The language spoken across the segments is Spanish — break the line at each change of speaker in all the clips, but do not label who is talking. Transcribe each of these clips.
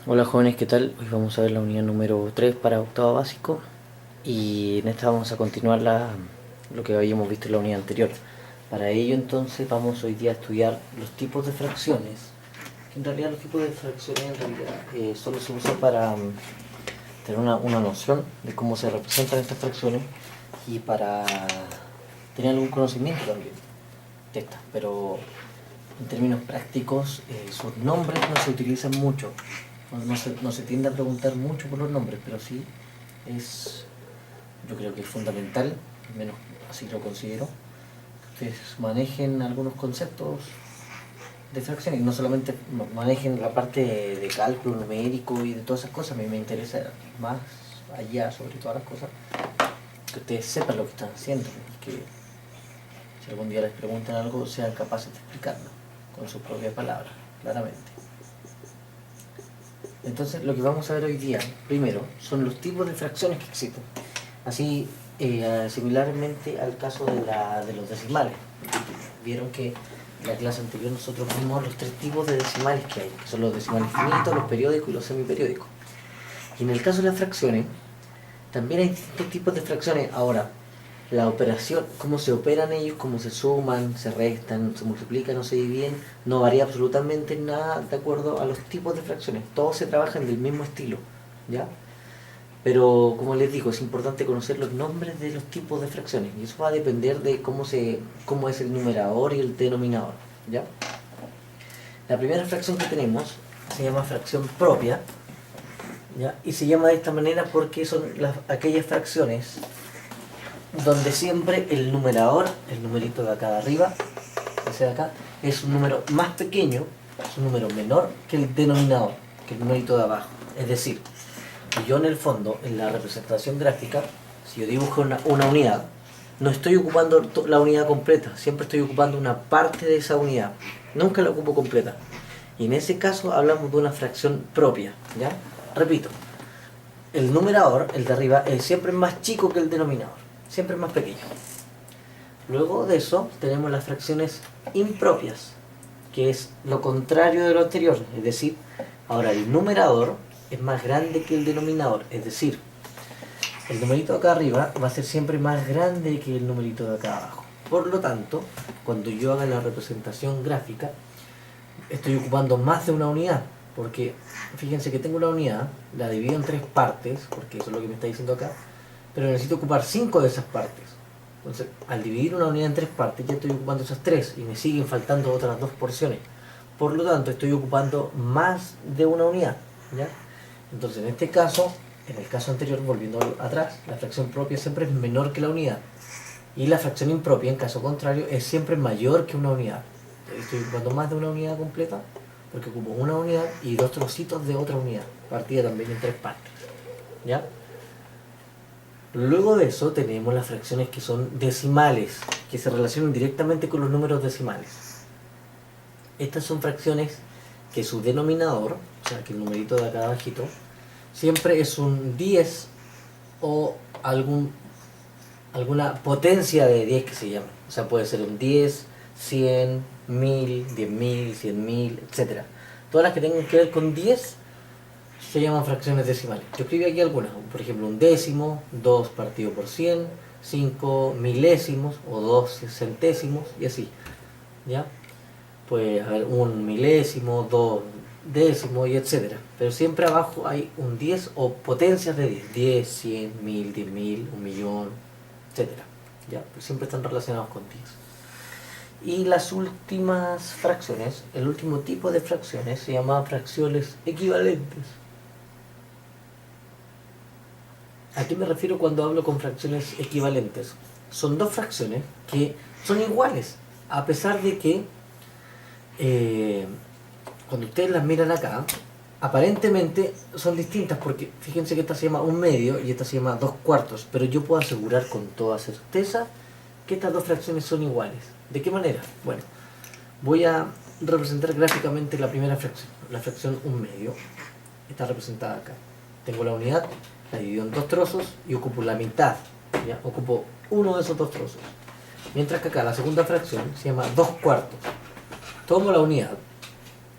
Hola jóvenes, ¿qué tal? Hoy vamos a ver la unidad número 3 para octavo básico y en esta vamos a continuar lo que habíamos visto en la unidad anterior. Para ello entonces vamos hoy día a estudiar los tipos de fracciones, que en realidad los tipos de fracciones solo se usan para tener una noción de cómo se representan estas fracciones y para tener algún conocimiento también de estas, pero en términos prácticos sus nombres no se utilizan mucho. No se tiende a preguntar mucho por los nombres, pero sí es, yo creo que es fundamental, al menos así lo considero, que ustedes manejen algunos conceptos de fracciones y no solamente manejen la parte de cálculo numérico y de todas esas cosas. A mí me interesa más allá, sobre todas las cosas, que ustedes sepan lo que están haciendo y que si algún día les preguntan algo sean capaces de explicarlo con sus propias palabras, claramente. Entonces lo que vamos a ver hoy día, primero, son los tipos de fracciones que existen. Así, similarmente al caso de los decimales. Vieron que en la clase anterior nosotros vimos los tres tipos de decimales que hay, que son los decimales finitos, los periódicos y los semiperiódicos. Y en el caso de las fracciones, también hay distintos tipos de fracciones. Ahora, la operación, cómo se operan ellos, cómo se suman, se restan, se multiplican o se dividen, no varía absolutamente nada de acuerdo a los tipos de fracciones. Todos se trabajan del mismo estilo, ¿ya? Pero, como les digo, es importante conocer los nombres de los tipos de fracciones y eso va a depender de cómo es el numerador y el denominador, ¿ya? La primera fracción que tenemos se llama fracción propia, ¿ya? Y se llama de esta manera porque son aquellas fracciones donde siempre el numerador, el numerito de acá de arriba, ese de acá, es un número más pequeño, es un número menor que el denominador, que el numerito de abajo. Es decir, yo en el fondo, en la representación gráfica, si yo dibujo una unidad, no estoy ocupando la unidad completa, siempre estoy ocupando una parte de esa unidad, nunca la ocupo completa. Y en ese caso hablamos de una fracción propia, ¿ya? Repito, el numerador, el de arriba, es siempre más chico que el denominador, siempre es más pequeño. Luego de eso tenemos las fracciones impropias, que es lo contrario de lo anterior, es decir, ahora el numerador es más grande que el denominador, es decir, el numerito de acá arriba va a ser siempre más grande que el numerito de acá abajo. Por lo tanto, cuando yo haga la representación gráfica, estoy ocupando más de una unidad, porque fíjense que tengo una unidad, la divido en tres partes, porque eso es lo que me está diciendo acá, pero necesito ocupar 5 de esas partes. Entonces, al dividir una unidad en tres partes, ya estoy ocupando esas tres y me siguen faltando otras dos porciones. Por lo tanto, estoy ocupando más de una unidad, ¿ya? Entonces, en este caso, en el caso anterior, volviendo atrás, la fracción propia siempre es menor que la unidad. Y la fracción impropia, en caso contrario, es siempre mayor que una unidad. Estoy ocupando más de una unidad completa, porque ocupo una unidad y dos trocitos de otra unidad, partida también en tres partes, ¿ya? Luego de eso tenemos las fracciones que son decimales, que se relacionan directamente con los números decimales. Estas son fracciones que su denominador, o sea que el numerito de acá abajito, siempre es un 10 o alguna potencia de 10 que se llama. O sea, puede ser un 10, 100, 1000, 10.000, 100.000, etc. Todas las que tengan que ver con 10 se llaman fracciones decimales. Yo escribí aquí algunas, por ejemplo, un décimo, 2 partido por 100, 5 milésimos o 2 centésimos y así, ¿ya? Pues a ver, un milésimo, 2 décimos y etcétera. Pero siempre abajo hay un 10 o potencias de 10, 10, 100, 1000, 10.000, un millón, etcétera, ¿ya? Pues siempre están relacionados con 10. Y las últimas fracciones, el último tipo de fracciones se llama fracciones equivalentes. ¿A qué me refiero cuando hablo con fracciones equivalentes? Son dos fracciones que son iguales, a pesar de que cuando ustedes las miran acá, aparentemente son distintas, porque fíjense que esta se llama un medio y esta se llama 2/4, pero yo puedo asegurar con toda certeza que estas dos fracciones son iguales. ¿De qué manera? Bueno, voy a representar gráficamente la primera fracción, la fracción un medio. Está representada acá. Tengo la unidad, la divido en dos trozos y ocupo la mitad, ¿ya? Ocupo uno de esos dos trozos. Mientras que acá la segunda fracción se llama 2/4. Tomo la unidad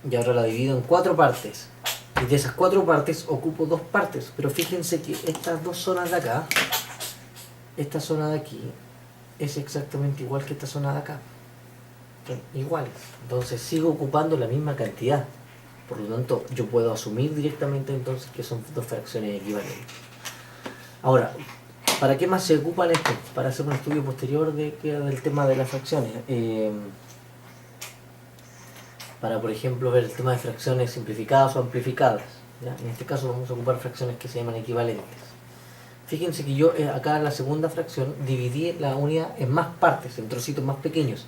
y ahora la divido en cuatro partes. Y de esas 4 partes ocupo 2 partes, pero fíjense que estas 2 zonas de acá, esta zona de aquí, es exactamente igual que esta zona de acá. Son iguales. Entonces sigo ocupando la misma cantidad. Por lo tanto, yo puedo asumir directamente entonces que son 2 fracciones equivalentes. Ahora, ¿para qué más se ocupan esto? Para hacer un estudio posterior del tema de las fracciones. Para, por ejemplo, ver el tema de fracciones simplificadas o amplificadas, ¿ya? En este caso vamos a ocupar fracciones que se llaman equivalentes. Fíjense que yo acá en la segunda fracción dividí la unidad en más partes, en trocitos más pequeños.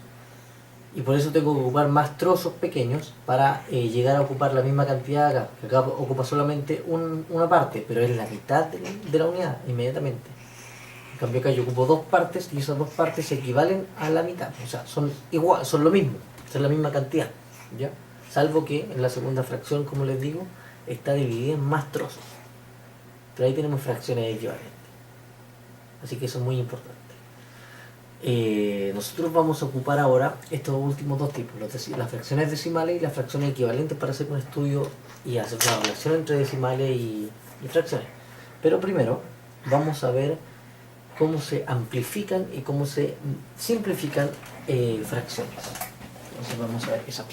Y por eso tengo que ocupar más trozos pequeños para llegar a ocupar la misma cantidad acá. Que acá ocupa solamente una parte, pero es la mitad de la unidad inmediatamente. En cambio acá yo ocupo 2 partes y esas 2 partes equivalen a la mitad. O sea, son igual, son lo mismo, son la misma cantidad, ¿ya? Salvo que en la segunda fracción, como les digo, está dividida en más trozos. Pero ahí tenemos fracciones equivalentes. Así que eso es muy importante. Nosotros vamos a ocupar ahora estos últimos 2 tipos, las fracciones decimales y las fracciones equivalentes, para hacer un estudio y hacer una relación entre decimales y fracciones. Pero primero vamos a ver cómo se amplifican y cómo se simplifican fracciones. Entonces vamos a ver esa.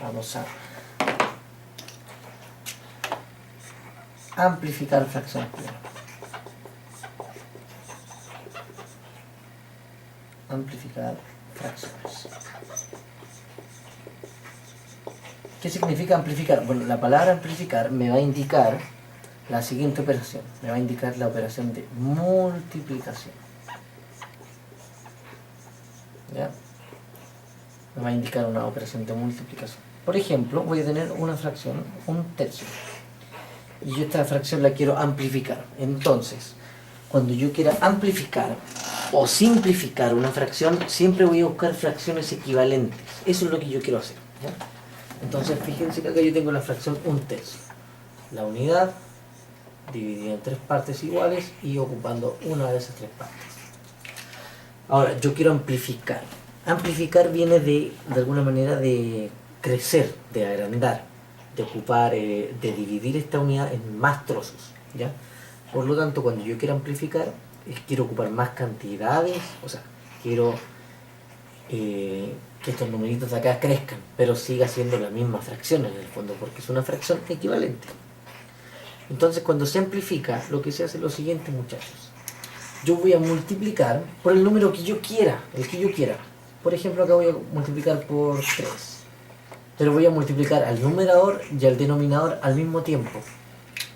Vamos a amplificar fracciones primero. Amplificar fracciones. ¿Qué significa amplificar? Bueno, la palabra amplificar me va a indicar la siguiente operación. Me va a indicar la operación de multiplicación. ¿Ya? Me va a indicar una operación de multiplicación. Por ejemplo, voy a tener una fracción, un tercio. Y yo esta fracción la quiero amplificar. Entonces, cuando yo quiera amplificar o simplificar una fracción, siempre voy a buscar fracciones equivalentes. Eso es lo que yo quiero hacer, ¿ya? Entonces, fíjense que acá yo tengo la fracción 1/3. La unidad dividida en 3 partes iguales y ocupando una de esas 3 partes. Ahora, yo quiero amplificar. Amplificar viene de alguna manera de crecer, de agrandar, de ocupar, de dividir esta unidad en más trozos, ¿ya? Por lo tanto, cuando yo quiero amplificar, quiero ocupar más cantidades, o sea, quiero que estos numeritos de acá crezcan, pero siga siendo la misma fracción en el fondo, porque es una fracción equivalente. Entonces, cuando se amplifica, lo que se hace es lo siguiente, muchachos. Yo voy a multiplicar por el número que yo quiera, el que yo quiera. Por ejemplo, acá voy a multiplicar por 3. Pero voy a multiplicar al numerador y al denominador al mismo tiempo.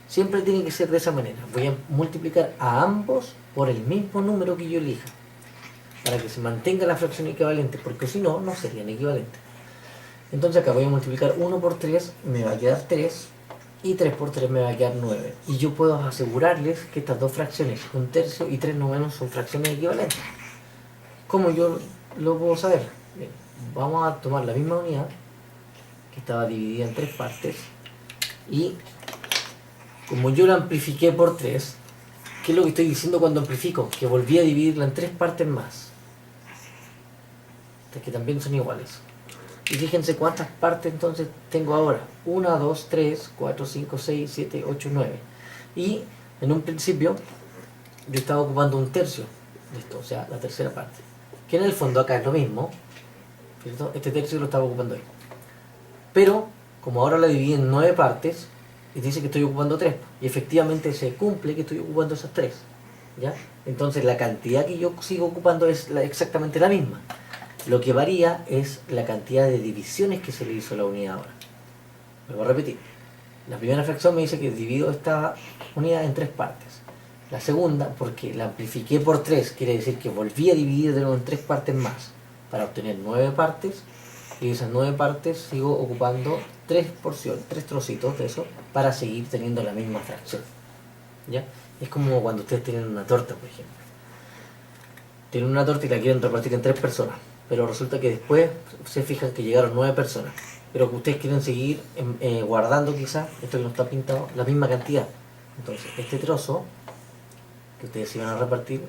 Siempre tiene que ser de esa manera. Voy a multiplicar a ambos por el mismo número que yo elija, para que se mantenga la fracción equivalente, porque si no, no serían equivalentes. Entonces acá voy a multiplicar 1 por 3, me va a quedar 3, y 3 por 3 me va a quedar 9. Y yo puedo asegurarles que estas 2 fracciones, 1/3 y 3/9, son fracciones equivalentes. ¿Cómo yo lo puedo saber? Bien, vamos a tomar la misma unidad, que estaba dividida en 3 partes, y como yo la amplifiqué por 3, ¿qué es lo que estoy diciendo cuando amplifico? Que volví a dividirla en 3 partes más, que también son iguales. Y fíjense cuántas partes entonces tengo ahora. 1, 2, 3, 4, 5, 6, 7, 8, 9. Y en un principio yo estaba ocupando 1/3 de esto, o sea, la tercera parte. Que en el fondo acá es lo mismo, ¿cierto? Este tercio lo estaba ocupando ahí. Pero, como ahora la dividí en 9 partes, y dice que estoy ocupando 3, y efectivamente se cumple que estoy ocupando esas 3, ¿ya? Entonces la cantidad que yo sigo ocupando es exactamente la misma. Lo que varía es la cantidad de divisiones que se le hizo a la unidad ahora. Me voy a repetir. La primera fracción me dice que divido esta unidad en 3 partes. La segunda, porque la amplifiqué por 3, quiere decir que volví a dividir de nuevo en 3 partes más, para obtener 9 partes, y esas 9 partes sigo ocupando 3 porciones, 3 trocitos de eso, para seguir teniendo la misma fracción, ¿ya? Es como cuando ustedes tienen una torta, por ejemplo. Tienen una torta y la quieren repartir en 3 personas, pero resulta que después se fijan que llegaron 9 personas, pero que ustedes quieren seguir guardando quizás, esto que no está pintado, la misma cantidad. Entonces, este trozo que ustedes iban a repartir,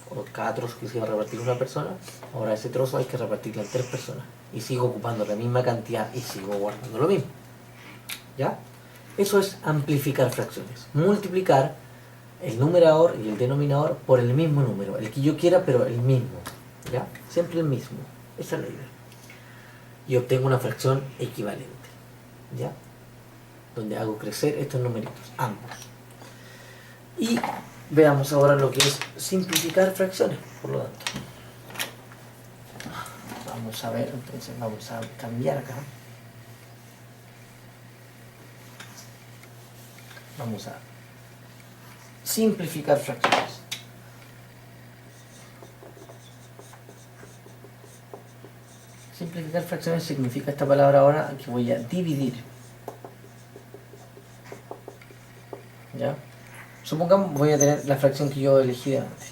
o cada trozo que se iba a repartir una persona, ahora ese trozo hay que repartirlo en 3 personas. Y sigo ocupando la misma cantidad y sigo guardando lo mismo. ¿Ya? Eso es amplificar fracciones. Multiplicar el numerador y el denominador por el mismo número. El que yo quiera, pero el mismo. ¿Ya? Siempre el mismo. Esa es la idea. Y obtengo una fracción equivalente. ¿Ya? Donde hago crecer estos numeritos, ambos. Y veamos ahora lo que es simplificar fracciones, por lo tanto. Vamos a ver, entonces vamos a cambiar acá. Vamos a simplificar fracciones. Simplificar fracciones significa esta palabra ahora que voy a dividir. ¿Ya? Supongamos voy a tener la fracción que yo elegí de antes.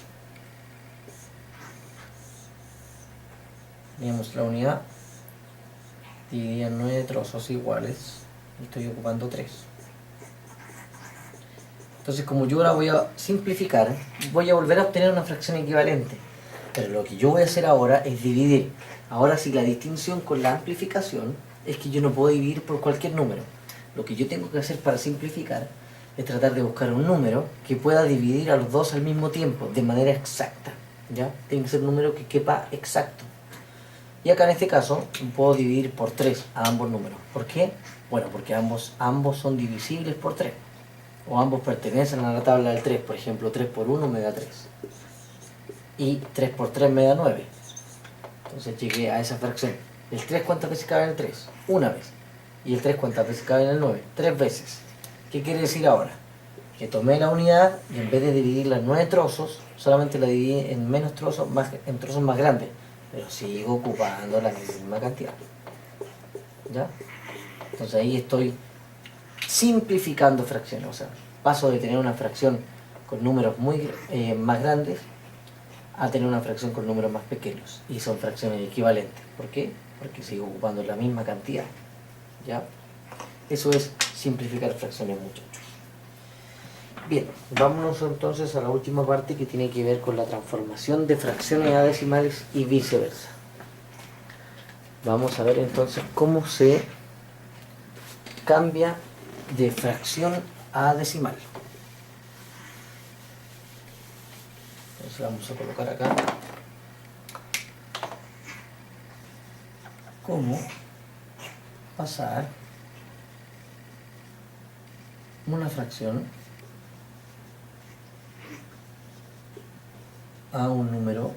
Teníamos la unidad dividida en 9 trozos iguales y estoy ocupando 3. Entonces, como yo ahora voy a simplificar, voy a volver a obtener una fracción equivalente. Pero lo que yo voy a hacer ahora es dividir. Ahora sí, la distinción con la amplificación es que yo no puedo dividir por cualquier número. Lo que yo tengo que hacer para simplificar es tratar de buscar un número que pueda dividir a los dos al mismo tiempo, de manera exacta. ¿Ya? Tiene que ser un número que quepa exacto. Y acá en este caso puedo dividir por 3 a ambos números. ¿Por qué? Bueno, porque ambos son divisibles por 3. O ambos pertenecen a la tabla del 3. Por ejemplo, 3 por 1 me da 3. Y 3 por 3 me da 9. Entonces llegué a esa fracción. ¿El 3 cuántas veces cabe en el 3? Una vez. ¿Y el 3 cuántas veces cabe en el 9? 3 veces. ¿Qué quiere decir ahora? Que tomé la unidad y en vez de dividirla en 9 trozos, solamente la dividí en menos trozos, en trozos más grandes. Pero sigo ocupando la misma cantidad. ¿Ya? Entonces ahí estoy simplificando fracciones. O sea, paso de tener una fracción con números muy más grandes a tener una fracción con números más pequeños. Y son fracciones equivalentes. ¿Por qué? Porque sigo ocupando la misma cantidad. ¿Ya? Eso es simplificar fracciones, muchachos. Bien, vámonos entonces a la última parte que tiene que ver con la transformación de fracciones a decimales y viceversa. Vamos a ver entonces cómo se cambia de fracción a decimal. Entonces vamos a colocar acá cómo pasar una fracción a un número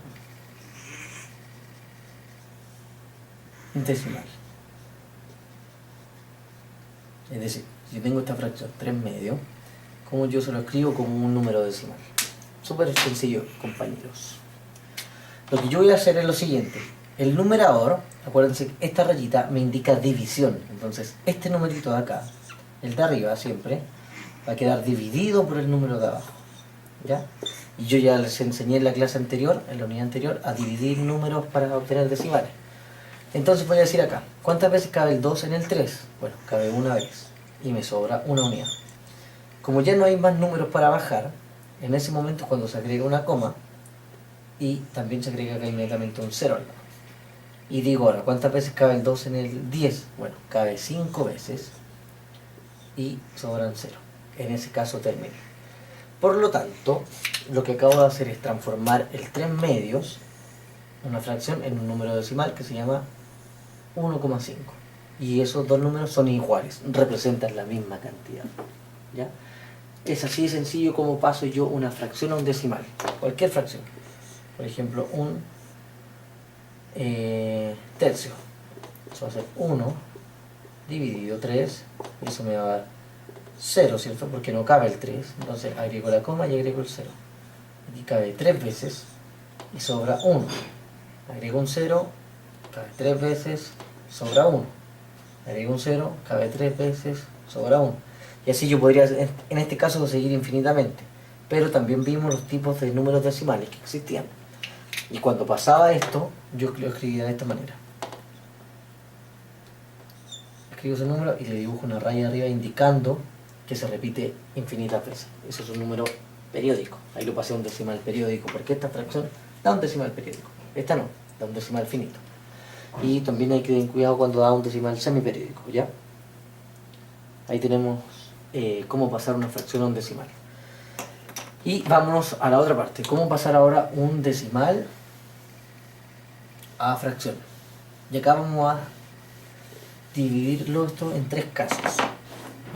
decimal. Es decir, si yo tengo esta fracción 3 medios, ¿cómo yo se lo escribo como un número decimal? Súper sencillo, compañeros. Lo que yo voy a hacer es lo siguiente. El numerador, acuérdense que esta rayita me indica división. Entonces, este numerito de acá, el de arriba siempre, va a quedar dividido por el número de abajo. ¿Ya? Y yo ya les enseñé en la clase anterior, en la unidad anterior, a dividir números para obtener decimales. Entonces voy a decir acá, ¿cuántas veces cabe el 2 en el 3? Bueno, cabe una vez y me sobra una unidad. Como ya no hay más números para bajar, en ese momento es cuando se agrega una coma y también se agrega acá inmediatamente un 0 al lado. Y digo ahora, ¿cuántas veces cabe el 2 en el 10? Bueno, cabe 5 veces y sobran 0. En ese caso terminé. Por lo tanto, lo que acabo de hacer es transformar el 3 medios, una fracción, en un número decimal que se llama 1,5. Y esos dos números son iguales, representan la misma cantidad. ¿Ya? Es así de sencillo como paso yo una fracción a un decimal. Cualquier fracción. Por ejemplo, un tercio. Eso va a ser 1 dividido 3. Y eso me va a dar 0, ¿cierto? Porque no cabe el 3. Entonces agrego la coma y agrego el 0. Aquí cabe 3 veces y sobra 1. Agrego un 0, cabe 3 veces, sobra 1. Agrego un 0, cabe 3 veces, sobra 1. Y así yo podría, en este caso, seguir infinitamente. Pero también vimos los tipos de números decimales que existían. Y cuando pasaba esto, yo lo escribía de esta manera. Escribo ese número y le dibujo una raya arriba indicando que se repite infinitas veces. Eso es un número periódico. Ahí lo pasé a un decimal periódico, porque esta fracción da un decimal periódico. Esta no, da un decimal finito. Y también hay que tener cuidado cuando da un decimal semiperiódico, ¿ya? Ahí tenemos cómo pasar una fracción a un decimal. Y vámonos a la otra parte. ¿Cómo pasar ahora un decimal a fracción? Y acá vamos a dividirlo esto en 3 casos,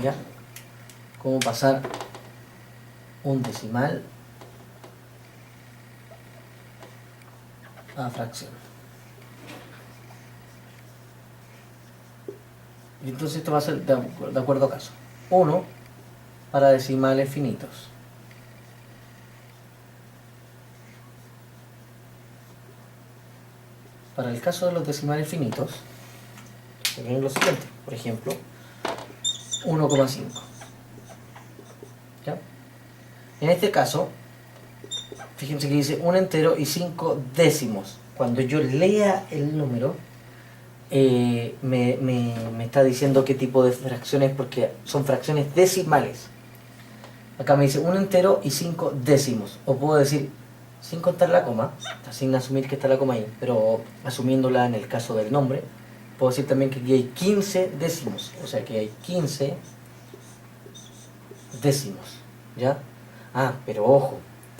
¿ya? Cómo pasar un decimal a fracción. Y entonces esto va a ser de acuerdo a caso. 1 para decimales finitos. Para el caso de los decimales finitos, tenemos lo siguiente, por ejemplo, 1,5. ¿Ya? En este caso, fíjense que dice un entero y 5 décimos. Cuando yo lea el número, me está diciendo qué tipo de fracciones, porque son fracciones decimales. Acá me dice un entero y 5 décimos. O puedo decir, sin contar la coma, sin asumir que está la coma ahí, pero asumiéndola en el caso del nombre, puedo decir también que aquí hay 15 décimos. O sea que hay 15 décimos. ¿Ya? Ah, pero ojo,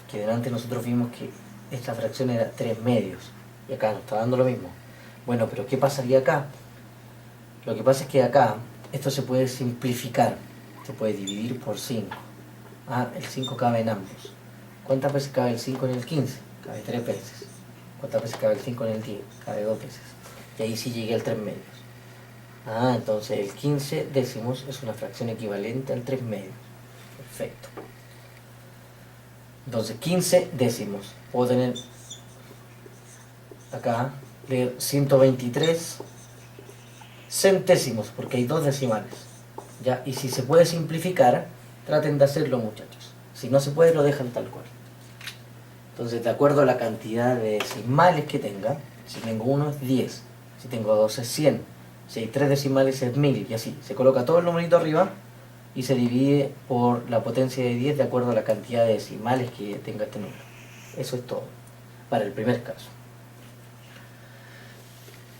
que delante nosotros vimos que esta fracción era 3 medios. Y acá nos está dando lo mismo. Bueno, pero ¿qué pasaría acá? Lo que pasa es que acá esto se puede simplificar. Se puede dividir por 5. Ah, el 5 cabe en ambos. ¿Cuántas veces cabe el 5 en el 15? Cabe 3 veces. ¿Cuántas veces cabe el 5 en el 10? Cabe 2 veces. Y ahí sí llegué al 3 medios. Ah, entonces el 15 décimos es una fracción equivalente al 3 medios. Perfecto. Entonces 15 décimos. Puedo tener acá, leer 123 centésimos, porque hay 2 decimales. ¿Ya? Y si se puede simplificar, traten de hacerlo, muchachos. Si no se puede, lo dejan tal cual. Entonces, de acuerdo a la cantidad de decimales que tenga, si tengo 1 es 10, si tengo 2 es 100, si hay 3 decimales es 1000, y así. Se coloca todo el numerito arriba y se divide por la potencia de 10 de acuerdo a la cantidad de decimales que tenga este número. Eso es todo, para el primer caso.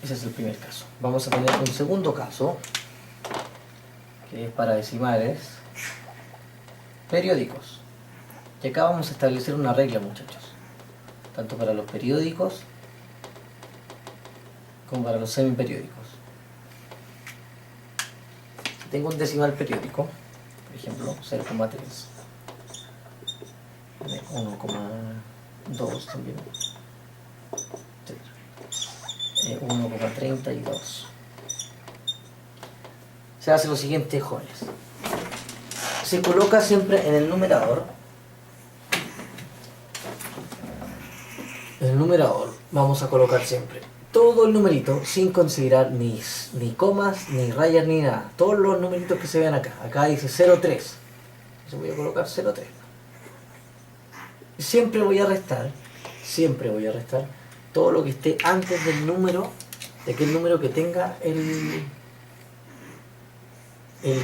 Ese es el primer caso. Vamos a tener un segundo caso, que es para decimales periódicos. Y acá vamos a establecer una regla, muchachos, tanto para los periódicos como para los semiperiódicos. Si tengo un decimal periódico, por ejemplo 0,3, 1,2 también, 1,32. Se hace lo siguiente, jóvenes. Se coloca siempre en el numerador. En el numerador vamos a colocar siempre todo el numerito sin considerar ni comas, ni rayas, ni nada. Todos los numeritos que se vean acá. Acá dice 0,3. Yo voy a colocar 0,3. Siempre voy a restar todo lo que esté antes del número, de aquel número que tenga el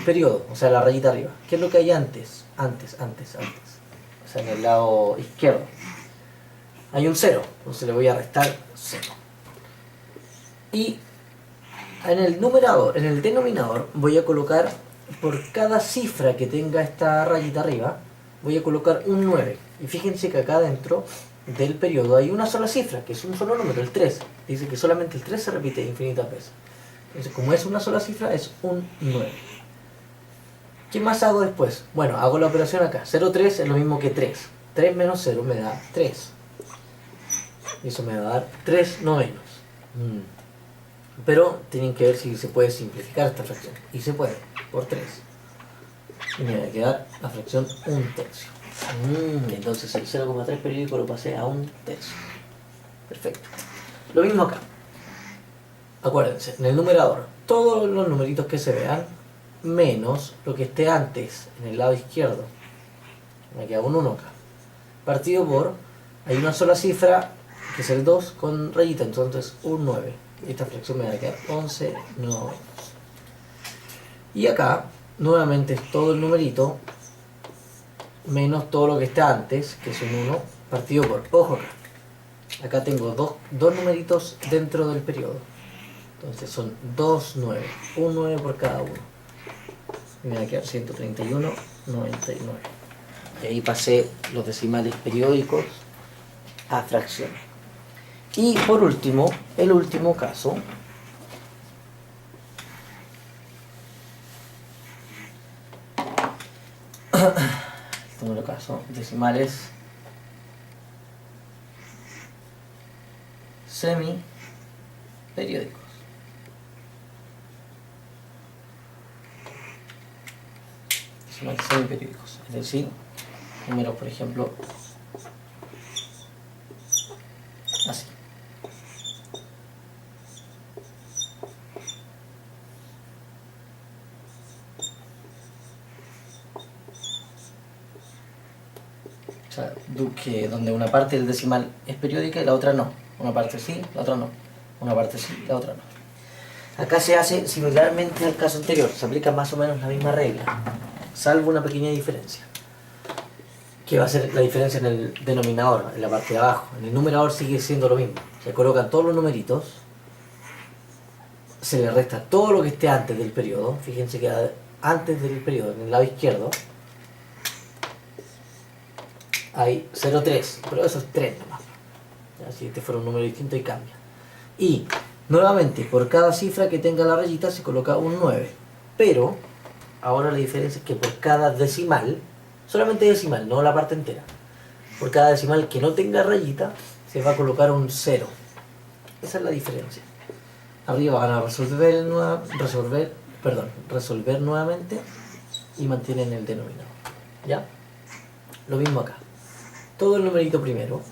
periodo, o sea, la rayita arriba. ¿Qué es lo que hay antes? Antes. O sea, en el lado izquierdo. Hay un 0, entonces le voy a restar 0. Y en el numerador, en el denominador, voy a colocar, por cada cifra que tenga esta rayita arriba, voy a colocar un 9. Y fíjense que acá dentro del periodo hay una sola cifra, que es un solo número, el 3. Dice que solamente el 3 se repite infinitas veces. Entonces, como es una sola cifra, es un 9. ¿Qué más hago después? Bueno, hago la operación acá. 0,3 es lo mismo que 3. 3 menos 0 me da 3. Y eso me va a dar 3 novenos. Pero tienen que ver si se puede simplificar esta fracción. Y se puede, por 3. Y me va a quedar la fracción 1 tercio. Entonces el 0,3 periódico lo pasé a 1 tercio. Perfecto. Lo mismo acá. Acuérdense, en el numerador, todos los numeritos que se vean, menos lo que esté antes, en el lado izquierdo. Me queda un 1 acá. Partido por, hay una sola cifra, que es el 2 con rayita, entonces un 9. Esta fracción me va a quedar 11 novenos. Y acá, nuevamente, es todo el numerito menos todo lo que está antes, que es un 1, partido por, ojo acá. Acá tengo dos numeritos dentro del periodo. Entonces son 2 9, un 9 por cada uno. Y me va a quedar 131, 99. Y ahí pasé los decimales periódicos a fracción. Y por último, el último caso. El número caso, decimales semiperiódicos. Decimales semiperiódicos, es decir, números, por ejemplo, así. O sea, donde una parte del decimal es periódica y la otra no. Una parte sí, la otra no. Una parte sí, la otra no. Acá se hace similarmente al caso anterior, se aplica más o menos la misma regla, salvo una pequeña diferencia, que va a ser la diferencia en el denominador, en la parte de abajo. En el numerador sigue siendo lo mismo, se colocan todos los numeritos, se le resta todo lo que esté antes del periodo. Fíjense que antes del periodo, en el lado izquierdo, hay 0,3, pero eso es 3 nomás. Si este fuera un número distinto y cambia. Y nuevamente, por cada cifra que tenga la rayita se coloca un 9. Pero ahora la diferencia es que por cada decimal, solamente decimal, no la parte entera, por cada decimal que no tenga rayita se va a colocar un 0. Esa es la diferencia. Arriba van a resolver nuevamente y mantienen el denominador. ¿Ya? Lo mismo acá. Todo el numerito primero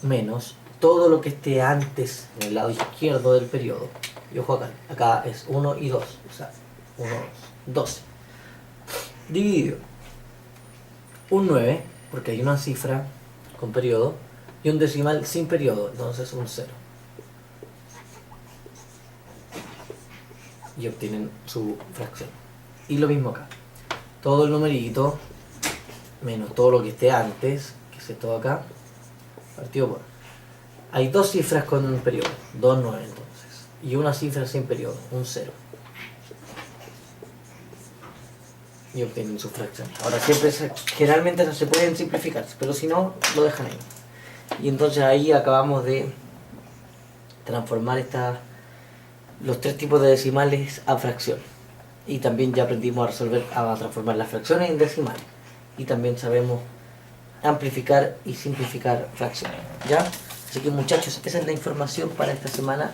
menos todo lo que esté antes en el lado izquierdo del periodo. Y ojo acá es 1 y 2, o sea, 1, 12. Dividido un 9, porque hay una cifra con periodo, y un decimal sin periodo, entonces un 0. Y obtienen su fracción. Y lo mismo acá. Todo el numerito menos todo lo que esté antes, que es esto de acá, partido por. Hay dos cifras con un periodo, 2 9 entonces, y una cifra sin periodo, un 0. Y obtienen su fracción. Ahora generalmente no se pueden simplificar, pero si no, lo dejan ahí. Y entonces ahí acabamos de transformar los tres tipos de decimales a fracción. Y también ya aprendimos a transformar las fracciones en decimales. Y también sabemos amplificar y simplificar fracciones, ¿ya? Así que muchachos, esa es la información para esta semana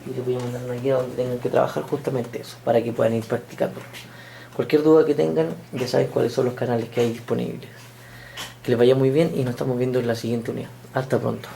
y les voy a mandar una guía donde tengan que trabajar justamente eso, para que puedan ir practicando. Cualquier duda que tengan, ya saben cuáles son los canales que hay disponibles. Que les vaya muy bien y nos estamos viendo en la siguiente unidad. Hasta pronto.